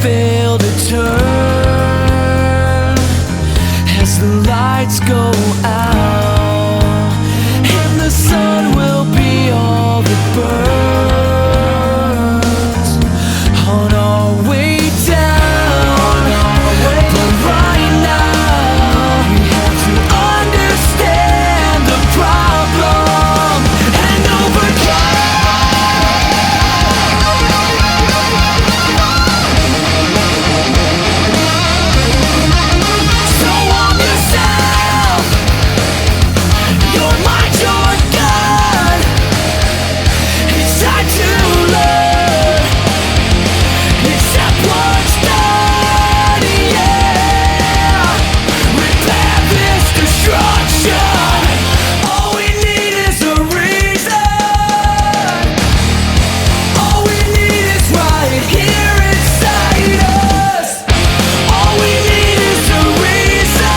fail to turn as the lights go out, and the sun will be all that burns on our way down. But right now we have to understand the problem and so arm yourself, your mind, your gun. It's time to learn, accept what's done, yeah. Repair this destruction. All we need is a reason. All we need is right here inside us. All we need is a reason.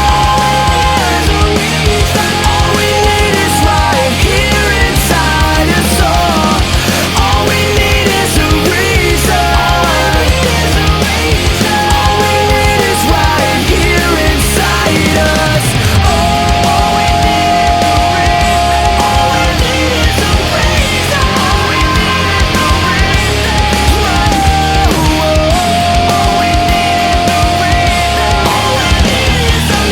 All we need is right here inside us. All we need is a reason. All we need is right here inside us. All we need is a reason. All we need is a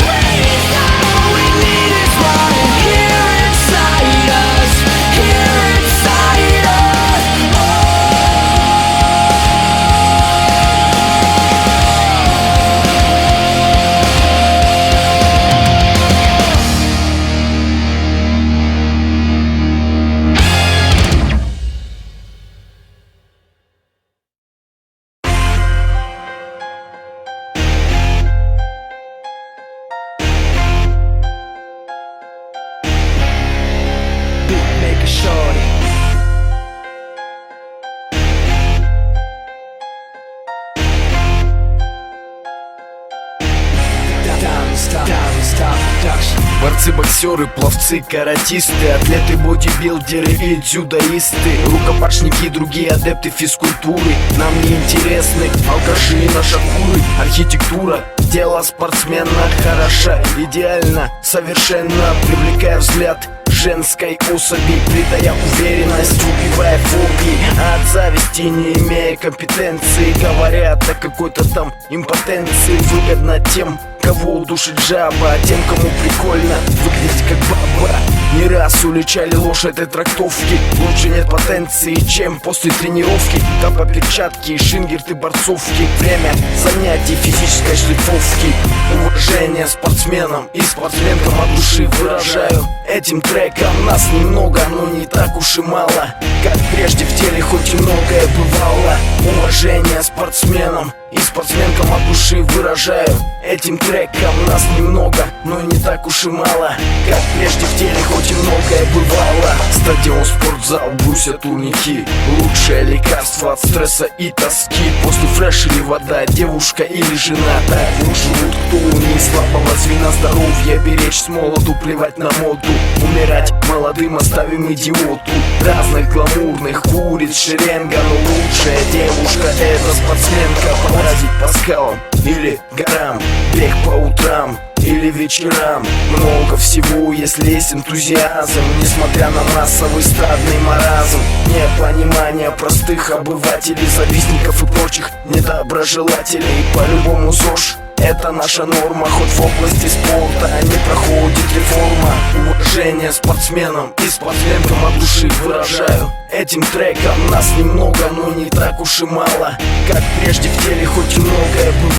All we need is right here inside us. Here inside us. Make a shorty. Борцы-боксеры, пловцы, каратисты, атлеты, бодибилдеры и дзюдоисты, рукопашники, другие адепты физкультуры. Нам не интересны алкаши и нашакуры. Архитектура тела спортсмена хороша, идеально, совершенно, привлекая взгляд женской особи, придая уверенность, убивая фобии. А от зависти, не имея компетенции, говорят о какой-то там импотенции. Выгодно тем, кого удушит жаба, а тем, кому прикольно выглядеть как баба. Не раз уличали ложь этой трактовки. Лучше нет потенции, чем после тренировки. Там по перчатке и шингерты борцовки. Время занятий физической шлифовки. Уважение спортсменам и спортсменкам от души выражаю этим треком. Нас немного, но не так уж и мало, как прежде в теле хоть и многое бывало. Уважение спортсменам и спортсменкам от души выражаю этим треком. Нас немного, но не так уж и мало, как прежде в теле хоть и многое бывало. Стадион, спортзал, брусья, турники, лучшее лекарство от стресса и тоски. После фреш или вода, девушка или жена, так живут, кто у них слабого звена здоровья. Беречь с молоду, плевать на моду, умирать молодым оставим идиоту. Разных гламурных куриц шеренга, но лучшая девушка это спортсменка. Полазить по скалам или горам, бег по утрам или вечерам. Много всего, если есть энтузиазм, несмотря на массовый стадный маразм. Непонимание простых обывателей, завистников и прочих недоброжелателей. По-любому ЗОЖ это наша норма, хоть в области спорта не проходит реформа. Уважение спортсменам и спортсменкам от души выражаю этим треком. Нас немного, но не так уж и мало, как прежде в теле хоть и многое было.